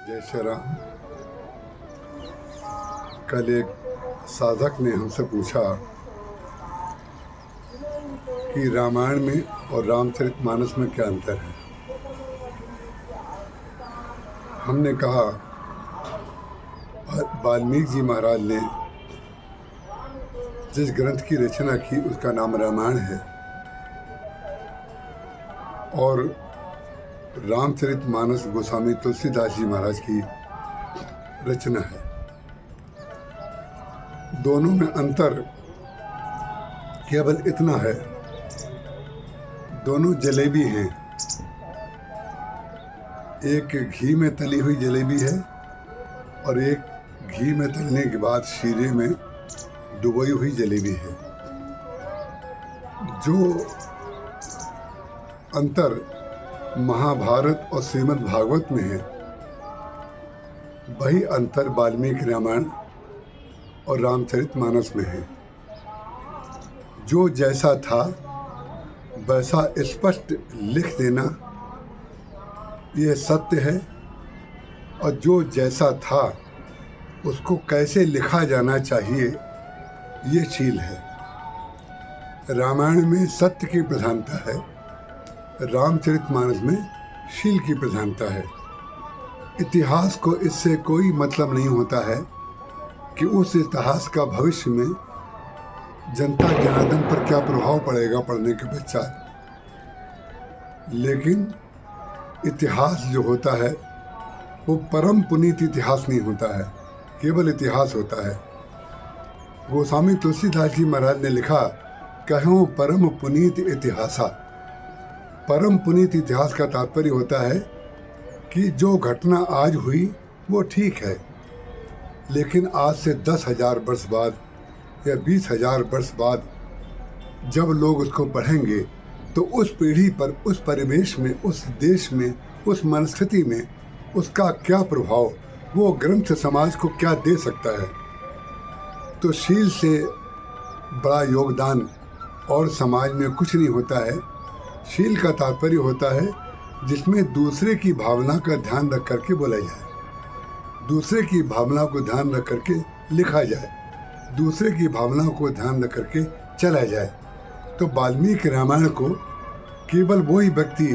जय श्री राम। कल एक साधक ने हमसे पूछा कि रामायण में और रामचरितमानस में क्या अंतर है। हमने कहा वाल्मीकि जी महाराज ने जिस ग्रंथ की रचना की उसका नाम रामायण है और रामचरितमानस गोस्वामी तुलसीदास जी महाराज की रचना है। दोनों में अंतर केवल इतना है, दोनों जलेबी हैं। एक घी में तली हुई जलेबी है और एक घी में तलने के बाद शीरे में डुबोई हुई जलेबी है। जो अंतर महाभारत और श्रीमद् भागवत में है, वही अंतर वाल्मीकि रामायण और रामचरितमानस में है। जो जैसा था वैसा स्पष्ट लिख देना ये सत्य है, और जो जैसा था उसको कैसे लिखा जाना चाहिए ये शील है। रामायण में सत्य की प्रधानता है, रामचरितमानस में शील की प्रधानता है। इतिहास को इससे कोई मतलब नहीं होता है कि उस इतिहास का भविष्य में जनता जनार्दन पर क्या प्रभाव पड़ेगा पढ़ने के पश्चात, लेकिन इतिहास जो होता है वो परम पुनीत इतिहास नहीं होता है, केवल इतिहास होता है। गोस्वामी तुलसीदास जी महाराज ने लिखा, कहो परम पुनीत इतिहासा। परम पुनीत इतिहास का तात्पर्य होता है कि जो घटना आज हुई वो ठीक है, लेकिन आज से 10,000 वर्ष बाद या 20,000 वर्ष बाद जब लोग उसको पढ़ेंगे तो उस पीढ़ी पर, उस परिवेश में, उस देश में, उस मनस्थिति में उसका क्या प्रभाव, वो ग्रंथ समाज को क्या दे सकता है। तो शील से बड़ा योगदान और समाज में कुछ नहीं होता है। शील का तात्पर्य होता है जिसमें दूसरे की भावना का ध्यान रख करके बोला जाए, दूसरे की भावना को ध्यान रख करके लिखा जाए, दूसरे की भावना को ध्यान रख करके चला जाए। तो वाल्मीकि रामायण को केवल वही व्यक्ति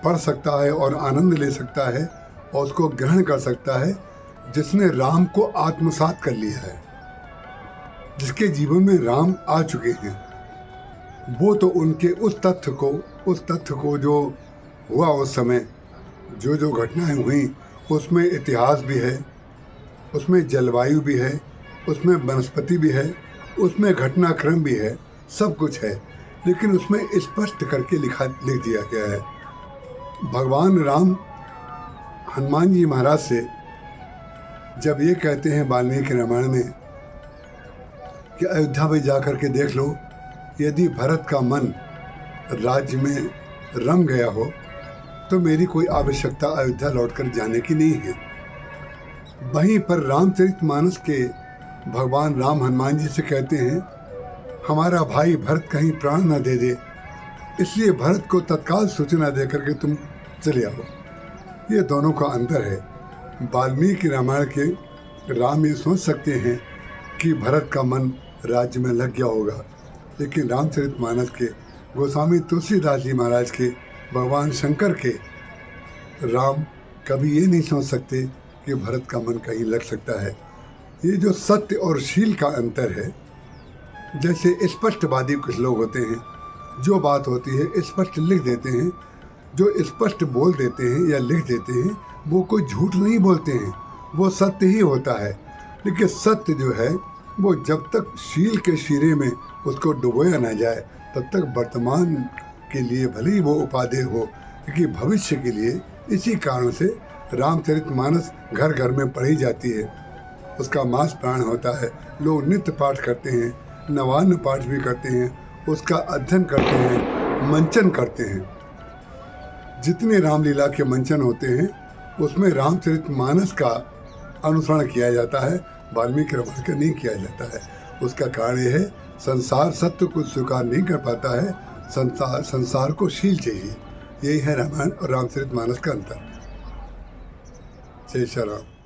पढ़ सकता है और आनंद ले सकता है और उसको ग्रहण कर सकता है जिसने राम को आत्मसात कर लिया है, जिसके जीवन में राम आ चुके हैं। वो तो उनके उस तथ्य को जो हुआ उस समय, जो जो घटनाएं हुई उसमें इतिहास भी है, उसमें जलवायु भी है, उसमें वनस्पति भी है, उसमें घटनाक्रम भी है, सब कुछ है, लेकिन उसमें स्पष्ट करके लिख दिया गया है। भगवान राम हनुमान जी महाराज से जब ये कहते हैं वाल्मीकि रामायण में कि अयोध्या में जा कर के देख लो, यदि भरत का मन राज्य में रम गया हो तो मेरी कोई आवश्यकता अयोध्या लौटकर जाने की नहीं है। वहीं पर रामचरितमानस के भगवान राम हनुमान जी से कहते हैं, हमारा भाई भरत कहीं प्राण न दे दे, इसलिए भरत को तत्काल सूचना दे करके तुम चले आओ। ये दोनों का अंतर है। वाल्मीकि रामायण के राम ये सोच सकते हैं कि भरत का मन राज्य में लग गया होगा, लेकिन रामचरितमानस के गोस्वामी तुलसीदास जी महाराज के, भगवान शंकर के राम कभी ये नहीं सोच सकते कि भरत का मन कहीं लग सकता है। ये जो सत्य और शील का अंतर है, जैसे स्पष्टवादी कुछ लोग होते हैं, जो बात होती है स्पष्ट लिख देते हैं, जो स्पष्ट बोल देते हैं या लिख देते हैं वो कोई झूठ नहीं बोलते हैं, वो सत्य ही होता है। लेकिन सत्य जो है वो जब तक शील के शीरे में उसको डुबोया ना जाए तब तक वर्तमान के लिए भले ही वो उपादेय हो, क्योंकि भविष्य के लिए इसी कारण से रामचरितमानस घर घर में पढ़ी जाती है। उसका मास प्राण होता है, लोग नित्य पाठ करते हैं, नवान्न पाठ भी करते हैं, उसका अध्ययन करते हैं, मंचन करते हैं। जितने रामलीला के मंचन होते हैं उसमें रामचरितमानस का अनुसरण किया जाता है, वाल्मीकि रामायण का नहीं किया जाता है। उसका कारण यह है, संसार सत्य को स्वीकार नहीं कर पाता है, संसार को शील चाहिए। यही है रामायण और रामचरितमानस का अंतर। जय श्री राम।